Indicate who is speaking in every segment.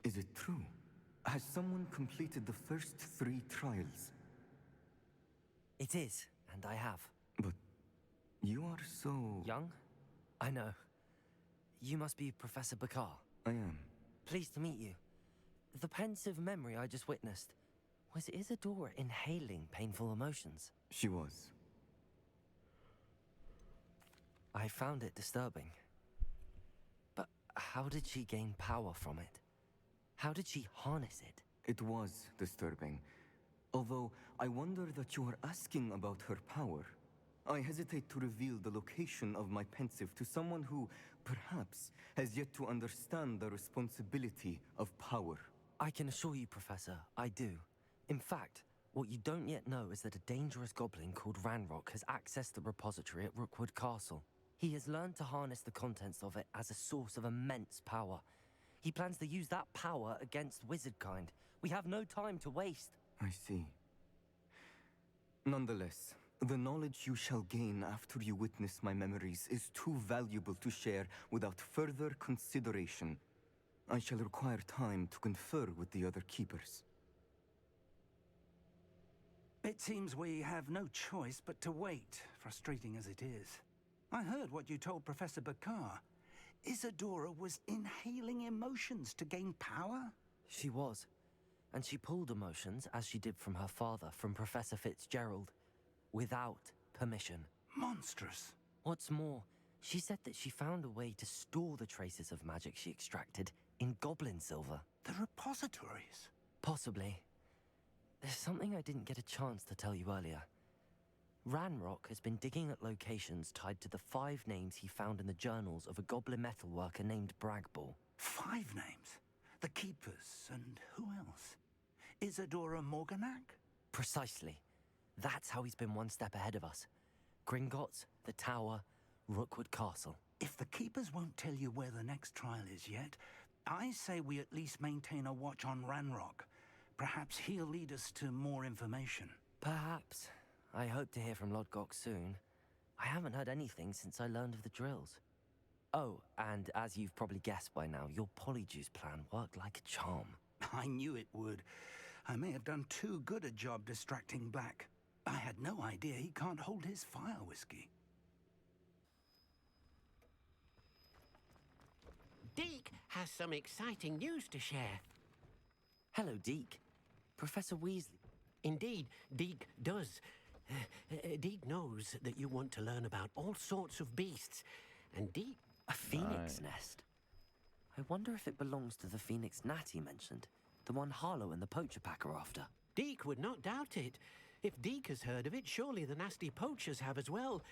Speaker 1: Is it true? Has someone completed the first 3 trials?
Speaker 2: It is, and I have.
Speaker 1: But you are so...
Speaker 2: Young? I know. You must be Professor Bakar.
Speaker 1: I am.
Speaker 2: Pleased to meet you. The pensive memory I just witnessed, was Isadora inhaling painful emotions?
Speaker 1: She was.
Speaker 2: I found it disturbing. But how did she gain power from it? How did she harness it?
Speaker 1: It was disturbing. Although, I wonder that you are asking about her power. I hesitate to reveal the location of my pensive to someone who, perhaps, has yet to understand the responsibility of power.
Speaker 2: I can assure you, Professor, I do. In fact, what you don't yet know is that a dangerous goblin called Ranrock has accessed the repository at Rookwood Castle. He has learned to harness the contents of it as a source of immense power. He plans to use that power against wizardkind. We have no time to waste.
Speaker 1: I see. Nonetheless, the knowledge you shall gain after you witness my memories is too valuable to share without further consideration. I shall require time to confer with the other keepers.
Speaker 3: It seems we have no choice but to wait, frustrating as it is. I heard what you told Professor Bakar. Isadora was inhaling emotions to gain power?
Speaker 2: She was. And she pulled emotions, as she did from her father, from Professor Fitzgerald, without permission.
Speaker 3: Monstrous.
Speaker 2: What's more, she said that she found a way to store the traces of magic she extracted in goblin silver.
Speaker 3: The repositories?
Speaker 2: Possibly. There's something I didn't get a chance to tell you earlier. Ranrock has been digging at locations tied to the 5 names he found in the journals of a goblin metalworker named Bragball.
Speaker 3: 5 names? The Keepers, and who else? Isadora Morganac?
Speaker 2: Precisely. That's how he's been one step ahead of us. Gringotts, the Tower, Rookwood Castle.
Speaker 3: If the Keepers won't tell you where the next trial is yet, I say we at least maintain a watch on Ranrock. Perhaps he'll lead us to more information.
Speaker 2: Perhaps. I hope to hear from Lodgok soon. I haven't heard anything since I learned of the drills. Oh, and as you've probably guessed by now, your polyjuice plan worked like a charm.
Speaker 3: I knew it would. I may have done too good a job distracting Black. I had no idea he can't hold his fire whiskey.
Speaker 4: Deke has some exciting news to share.
Speaker 2: Hello, Deke. Professor Weasley.
Speaker 4: Indeed, Deke does. Deke knows that you want to learn about all sorts of beasts, and Deke...
Speaker 2: A phoenix nest? I wonder if it belongs to the phoenix gnat he mentioned, the one Harlow and the poacher pack are after.
Speaker 4: Deke would not doubt it. If Deke has heard of it, surely the nasty poachers have as well,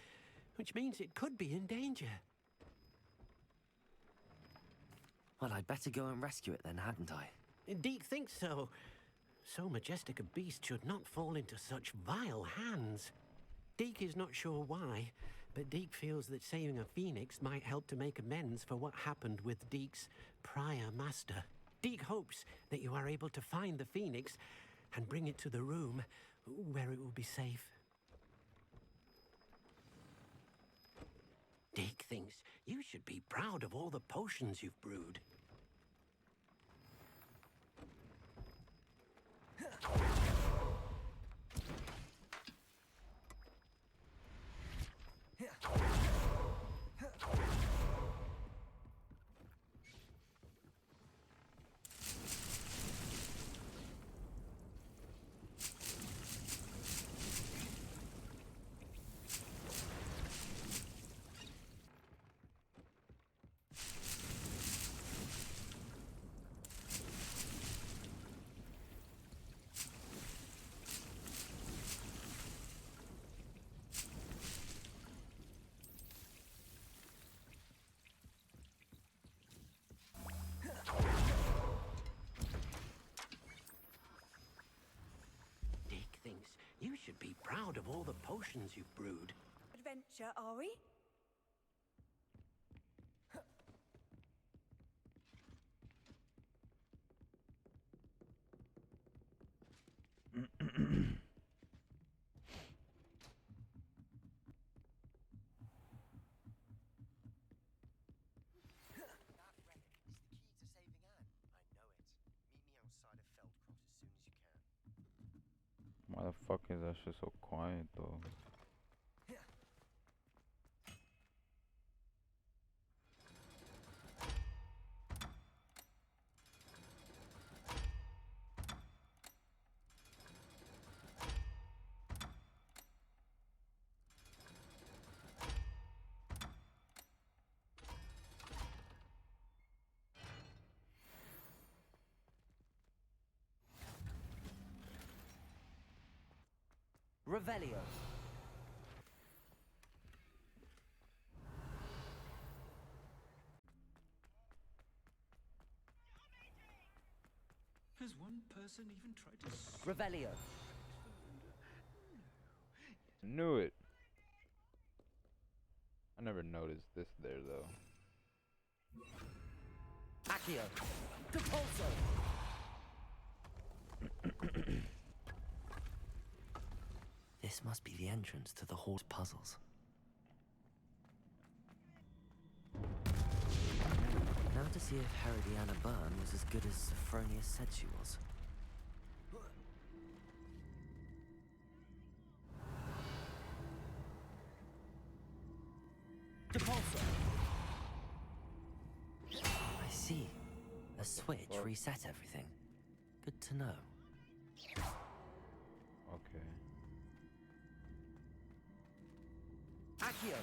Speaker 4: which means it could be in danger.
Speaker 2: Well, I'd better go and rescue it then, hadn't I?
Speaker 4: Deke thinks so. So majestic a beast should not fall into such vile hands. Deke is not sure why, but Deke feels that saving a phoenix might help to make amends for what happened with Deke's prior master. Deke hopes that you are able to find the phoenix and bring it to the room where it will be safe. Deke thinks you should be proud of all the potions you've brewed. Deke thinks you should be proud of all the potions you've brewed.
Speaker 5: Adventure, are we?
Speaker 6: That relic is the key to saving Anne. I know it. The fuck is that shit so quiet though?
Speaker 2: Revelio.
Speaker 7: Has one person even tried to
Speaker 2: Revelio.
Speaker 6: Knew it. I never noticed this there though.
Speaker 2: Accio. Depulso. This must be the entrance to the hall's puzzles. Now to see if Herodiana Byrne was as good as Sophronia said she was. Depulso. I see. A switch reset everything. Good to know.
Speaker 6: Okay.
Speaker 2: Accio.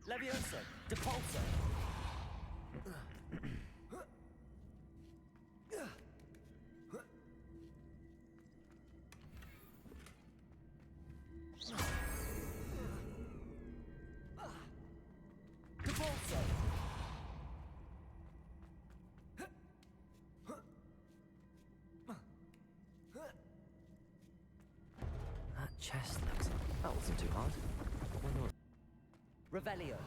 Speaker 2: Leviosa. Depulso. Depulso. That chest looks... That wasn't too hard. When was... Revelio.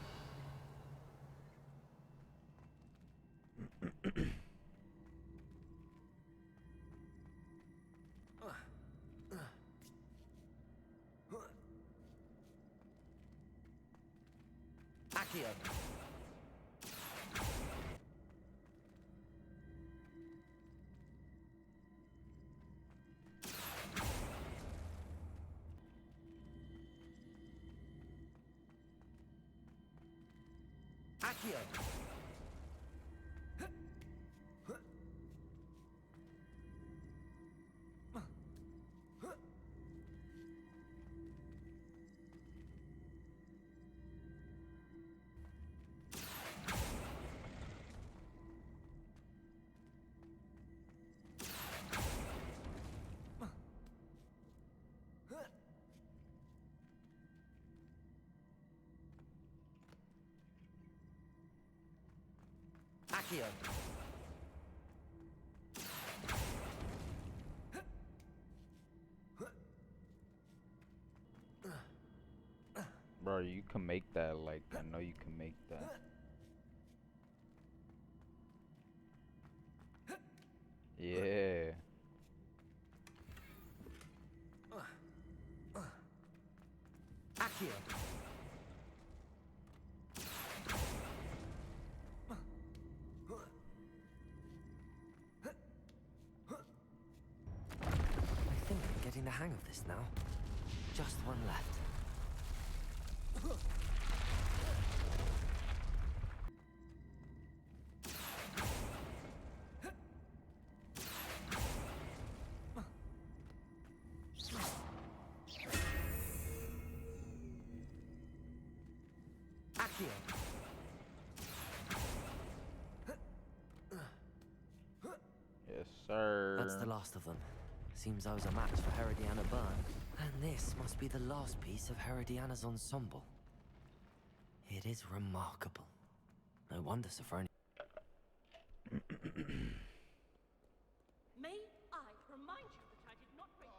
Speaker 2: Accio. Accio. Accio.
Speaker 6: Bro, you can make that, like, I know you can make that. Yeah.
Speaker 2: Accio. I think I'm getting the hang of this now. Just one left. Accio.
Speaker 6: Yes, sir.
Speaker 2: That's the last of them. Seems I was a match for Herodiana Byrne. And this must be the last piece of Herodiana's ensemble. It is remarkable. No wonder Sophronia...
Speaker 8: May I remind you that I did not bring...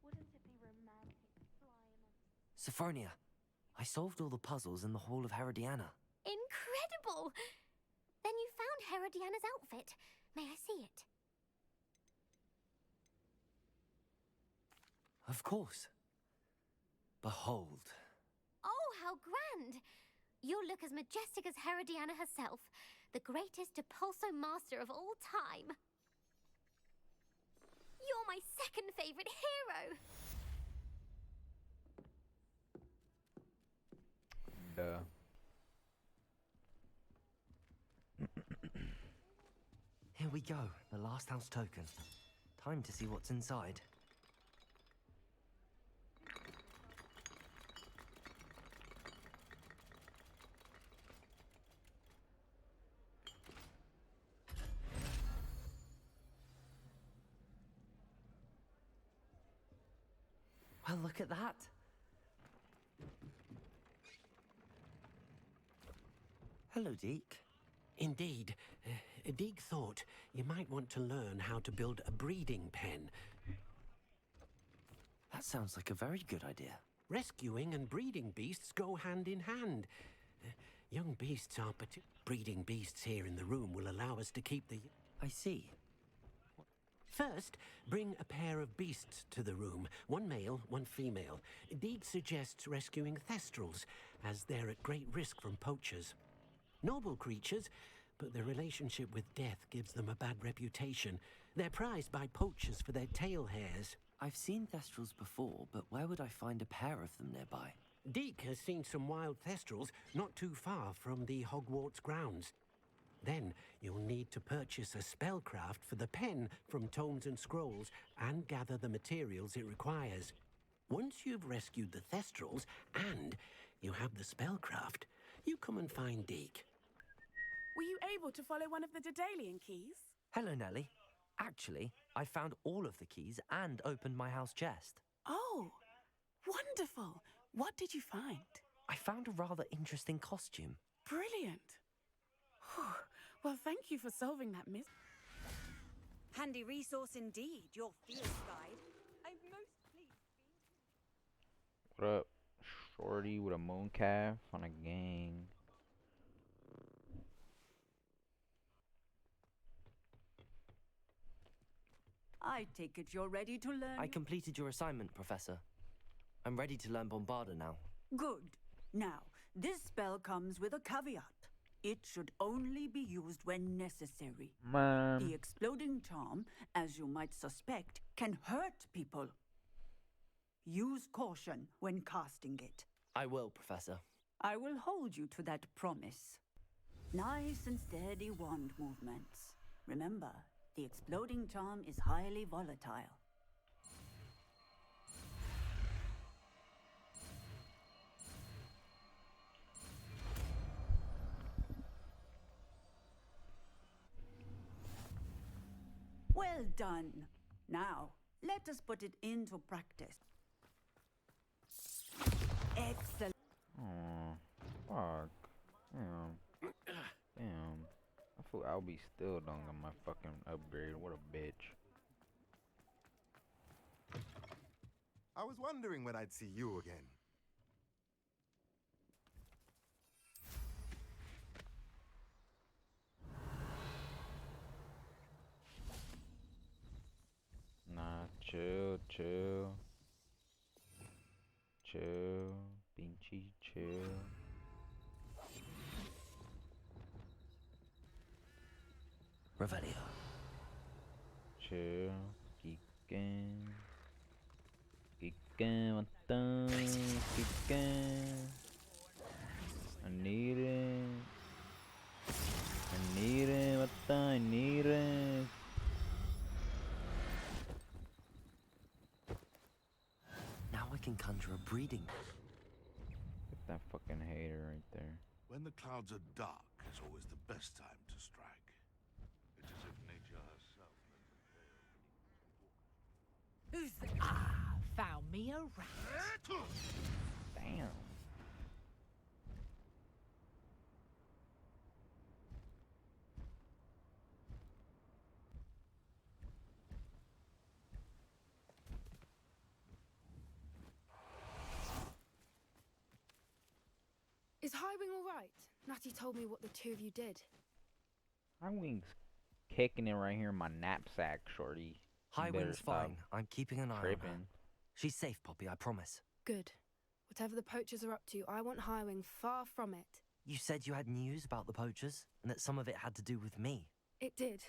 Speaker 9: Wouldn't it be romantic flying on...
Speaker 2: Sophronia, I solved all the puzzles in the Hall of Herodiana.
Speaker 9: Incredible! Then you found Herodiana's outfit. May I see it?
Speaker 2: Of course. Behold.
Speaker 9: Oh, how grand! You'll look as majestic as Herodiana herself, the greatest Depulso master of all time. You're my second favorite hero!
Speaker 6: Duh.
Speaker 2: Here we go, the last house token. Time to see what's inside. Well, look at that. Hello, Deke.
Speaker 4: Indeed. Deek thought you might want to learn how to build a breeding pen.
Speaker 2: That sounds like a very good idea.
Speaker 4: Rescuing and breeding beasts go hand in hand. Young beasts are breeding beasts here in the room will allow us to keep the...
Speaker 2: I see.
Speaker 4: First, bring a pair of beasts to the room. One male, one female. Deek suggests rescuing thestrals, as they're at great risk from poachers. Noble creatures, but their relationship with death gives them a bad reputation. They're prized by poachers for their tail hairs.
Speaker 2: I've seen thestrals before, but where would I find a pair of them nearby?
Speaker 4: Deek has seen some wild thestrals not too far from the Hogwarts grounds. Then you'll need to purchase a spellcraft for the pen from Tomes and Scrolls and gather the materials it requires. Once you've rescued the thestrals and you have the spellcraft, you come and find Deek.
Speaker 5: Were you able to follow one of the Daedalian keys?
Speaker 2: Hello, Nellie. Actually, I found all of the keys and opened my house chest.
Speaker 5: Oh, wonderful. What did you find?
Speaker 2: I found a rather interesting costume.
Speaker 5: Brilliant. Well, thank you for solving that mystery. Handy resource indeed, your field guide. I'm most pleased.
Speaker 6: What up, shorty with a moon calf on a gang?
Speaker 5: I take it you're ready to learn.
Speaker 2: I completed your assignment, Professor. I'm ready to learn Bombarda now.
Speaker 5: Good. Now, this spell comes with a caveat. It should only be used when necessary.
Speaker 6: Man.
Speaker 5: The exploding charm, as you might suspect, can hurt people. Use caution when casting it.
Speaker 2: I will, Professor.
Speaker 5: I will hold you to that promise. Nice and steady wand movements. Remember, the exploding charm is highly volatile. Well done. Now, let us put it into practice. Excellent.
Speaker 6: Oh, fuck. Damn. Damn. I feel I'll be still done on my fucking upgrade. What a bitch.
Speaker 10: I was wondering when I'd see you again.
Speaker 6: Nah, chill, chill. Chill. Pinchy, chill.
Speaker 2: Revelio.
Speaker 6: Chill. Kicken. Kicken, matang. Kicken. I need it. I need it, matang. I need it.
Speaker 2: Now I can conjure a breeding.
Speaker 6: Get that fucking hater right there.
Speaker 11: When the clouds are dark is always the best time to strike. It's as if nature herself
Speaker 12: Who's the... Ah, found me a rat.
Speaker 6: Damn.
Speaker 13: Is Highwing all right? Natty told me what the two of you did.
Speaker 6: Highwing's kicking it right here in my knapsack, shorty. You better
Speaker 2: Highwing's
Speaker 6: stop
Speaker 2: fine. I'm keeping an eye on her.
Speaker 6: tripping.
Speaker 2: She's safe, Poppy, I promise.
Speaker 13: Good. Whatever the poachers are up to, I want Highwing far from it.
Speaker 2: You said you had news about the poachers, and that some of it had to do with me.
Speaker 13: It did.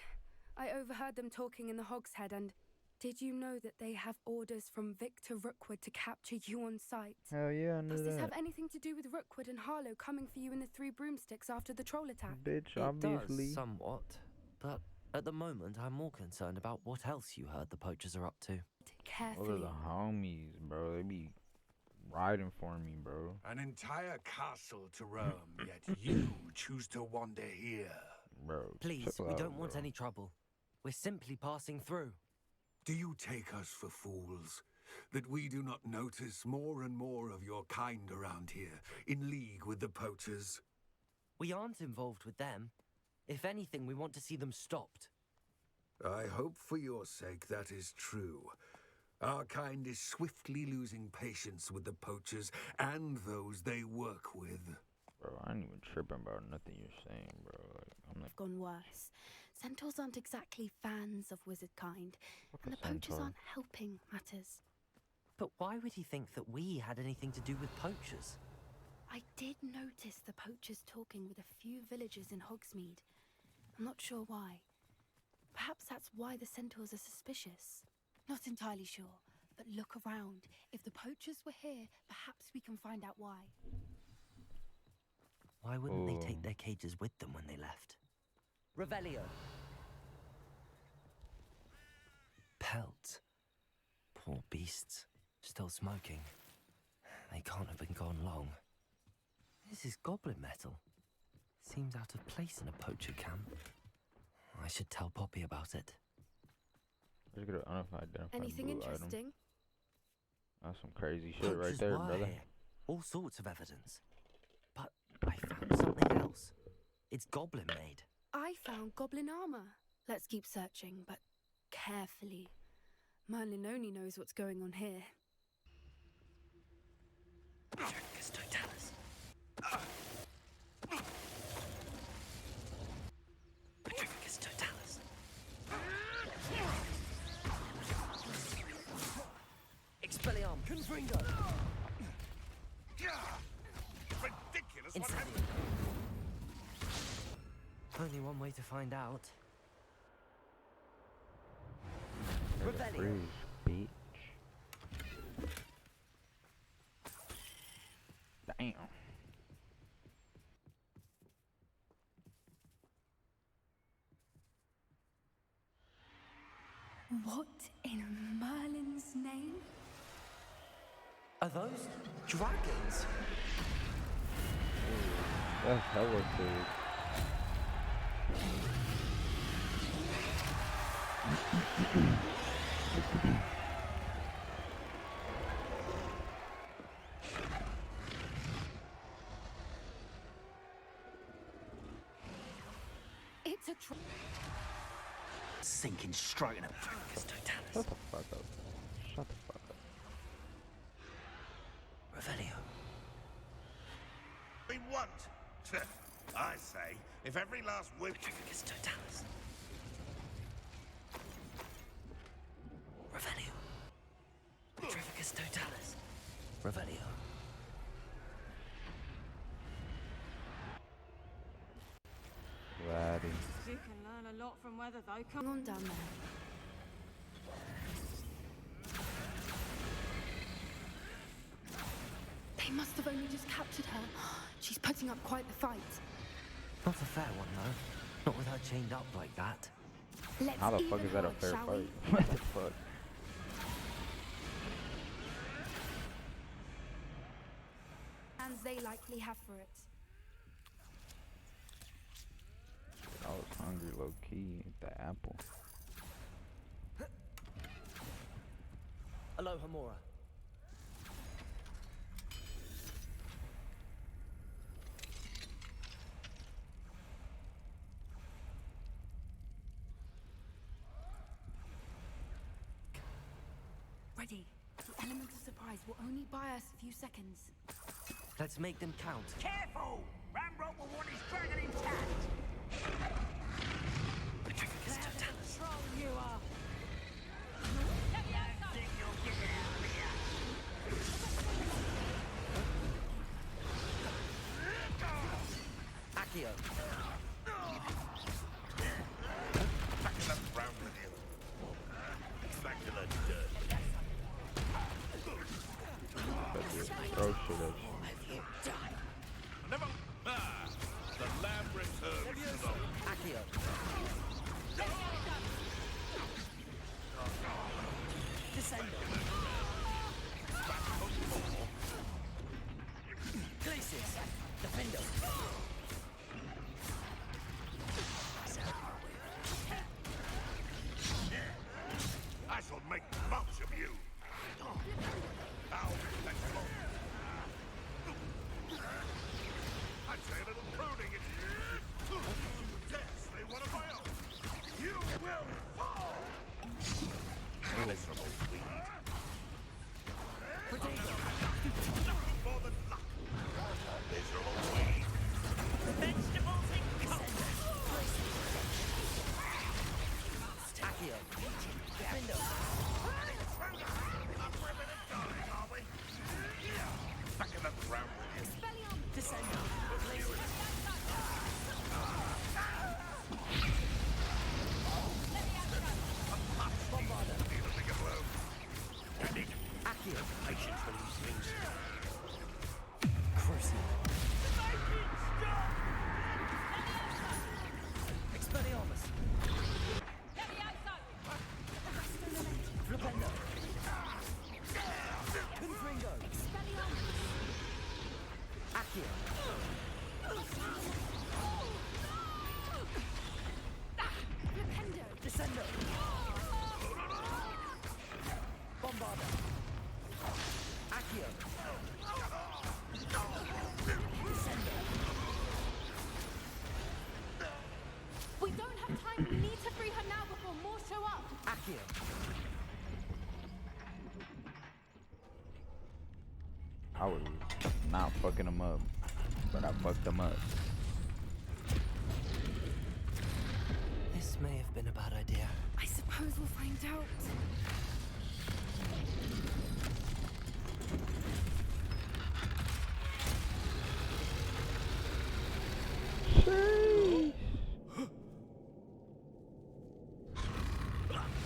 Speaker 13: I overheard them talking in the Hogshead, and did you know that they have orders from Victor Rookwood to capture you on sight?
Speaker 6: Hell yeah, I knew
Speaker 13: Does this
Speaker 6: that.
Speaker 13: have anything to do with Rookwood and Harlow coming for you in the Three Broomsticks after the troll attack?
Speaker 6: Bitch,
Speaker 2: It
Speaker 6: obviously.
Speaker 2: does, somewhat. But at the moment, I'm more concerned about what else you heard the poachers are up to.
Speaker 13: Carefully.
Speaker 6: Those are the homies, bro. They be riding for me, bro.
Speaker 11: An entire castle to roam, yet you choose to wander here.
Speaker 6: Bro,
Speaker 2: Please,
Speaker 6: chill
Speaker 2: we
Speaker 6: out,
Speaker 2: don't want
Speaker 6: bro.
Speaker 2: any trouble. We're simply passing through.
Speaker 11: Do you take us for fools? That we do not notice more and more of your kind around here, in league with the poachers?
Speaker 2: We aren't involved with them. If anything, we want to see them stopped.
Speaker 11: I hope for your sake that is true. Our kind is swiftly losing patience with the poachers and those they work with.
Speaker 6: Bro, I ain't even tripping about nothing you're saying, bro. Like, I'm like,
Speaker 13: Gone worse. Centaurs aren't exactly fans of wizard kind, and the poachers
Speaker 6: centaur?
Speaker 13: aren't helping matters.
Speaker 2: But why would he think that we had anything to do with poachers?
Speaker 13: I did notice the poachers talking with a few villagers in Hogsmeade. I'm not sure why. Perhaps that's why the centaurs are suspicious. Not entirely sure, but look around. If the poachers were here, perhaps we can find out why.
Speaker 2: Why wouldn't they take their cages with them when they left? Revelio. Pelt. Poor beasts. Still smoking. They can't have been gone long. This is goblin metal. Seems out of place in a poacher camp. I should tell Poppy about it.
Speaker 6: just get an unidentified
Speaker 13: Anything
Speaker 6: blue
Speaker 13: interesting?
Speaker 6: item. That's some crazy shit right
Speaker 2: Poachers
Speaker 6: there,
Speaker 2: were
Speaker 6: brother.
Speaker 2: here. All sorts of evidence. But I found something else. It's goblin made.
Speaker 13: I found goblin armor. Let's keep searching, but carefully. Merlin only knows what's going on here.
Speaker 2: Petrificus totalis. Petrificus totalis. Expelliarm. Confringo.
Speaker 11: Ridiculous!
Speaker 2: Incendium. Only one way to find out. Revelio.
Speaker 6: Freeze, bitch. Damn.
Speaker 13: What in Merlin's name?
Speaker 2: Are those dragons?
Speaker 6: That's hella big.
Speaker 13: It's a
Speaker 3: Sinking straight in a Petrificus totalis.
Speaker 6: Shut the fuck up. Shut the fuck up.
Speaker 2: Revelio.
Speaker 11: We want. I say, if every last whip.
Speaker 2: Petrificus totalis. Revelio. Petrificus totalis. Revelio.
Speaker 6: Laddie.
Speaker 5: You can learn a lot from weather, though.
Speaker 13: Come on down there. They must have only just captured her. She's putting up quite the fight.
Speaker 2: Not a fair one, though. Not with her chained up like that.
Speaker 13: Let's
Speaker 6: How the
Speaker 13: even
Speaker 6: fuck is that a
Speaker 13: odds,
Speaker 6: fair
Speaker 13: shall
Speaker 6: fight?
Speaker 13: we?
Speaker 6: What the fuck?
Speaker 13: And they likely have for it.
Speaker 6: I was hungry low key. Eat the apple.
Speaker 2: Aloha Mora.
Speaker 13: Ready. The element of surprise will only buy us a few seconds.
Speaker 2: Let's make them count.
Speaker 3: Careful! Ramrock will want his dragon intact!
Speaker 2: Petrificus totalis.
Speaker 5: Troll you are.
Speaker 3: Think you'll get out of here?
Speaker 11: Back in the ground with you. Back to the dirt.
Speaker 6: Throw shit at you.
Speaker 11: Never. Ah, the lamb returns to the
Speaker 2: Accio. Descendo. Glacius. Defendo.
Speaker 11: I shall make much of you. How flexible. I'd say a little pruning is... Yes, they want to fail. You will fall. Miserable weed.
Speaker 2: Potato.
Speaker 11: Nothing more than luck. Miserable weed.
Speaker 8: Vegetables and coffee.
Speaker 2: Accio. Defendo.
Speaker 11: Back in the ground with you.
Speaker 2: Descendo. Bombarda.
Speaker 11: Need a bigger blow.
Speaker 2: Accio.
Speaker 11: Patience for these things.
Speaker 2: Crucial. Expelliarmus. Flipendo. Confringo. Accio. Descendo. Bombarda. Accio. Descendo.
Speaker 13: We don't have time. We need to free her now before more show up.
Speaker 2: Accio.
Speaker 6: I was not fucking them up, but I fucked them up.
Speaker 2: This may have been a bad idea.
Speaker 13: I suppose we'll find out.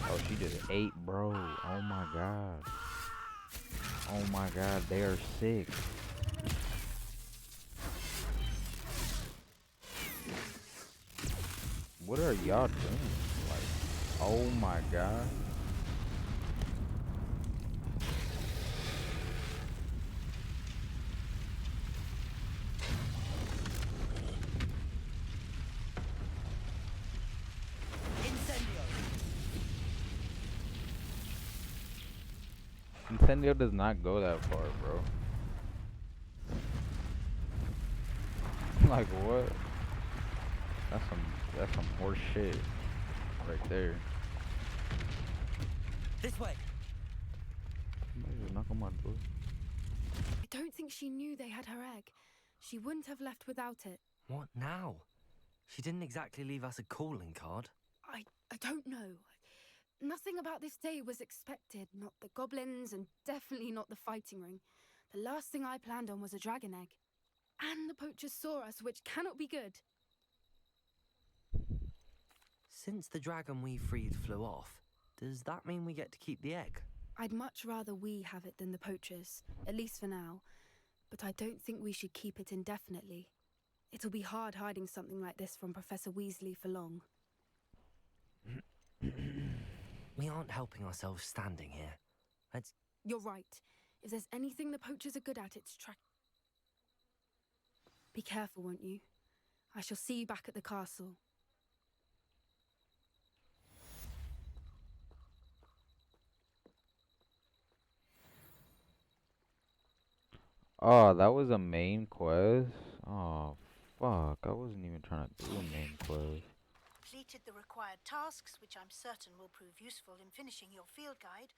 Speaker 6: Oh, she just ate, bro. Oh my god. Oh my god, they are sick. What are y'all doing? Like, oh my god. Incendio does not go that far, bro. Like what? That's some horse shit right there.
Speaker 2: This way.
Speaker 6: Somebody just knock on my door.
Speaker 13: I don't think she knew they had her egg. She wouldn't have left without it.
Speaker 2: What now? She didn't exactly leave us a calling card.
Speaker 13: I don't know. Nothing about this day was expected. Not the goblins, and definitely not the fighting ring. The last thing I planned on was a dragon egg. And the poachers saw us, which cannot be good.
Speaker 2: Since the dragon we freed flew off, does that mean we get to keep the egg?
Speaker 13: I'd much rather we have it than the poachers, at least for now. But I don't think we should keep it indefinitely. It'll be hard hiding something like this from Professor Weasley for long.
Speaker 2: We aren't helping ourselves standing here. Let's...
Speaker 13: You're right. If there's anything the poachers are good at, it's Be careful, won't you? I shall see you back at the castle.
Speaker 6: Oh, that was a main quest? Oh, fuck. I wasn't even trying to do a main quest.
Speaker 14: Completed the required tasks, which I'm certain will prove useful in finishing your field guide.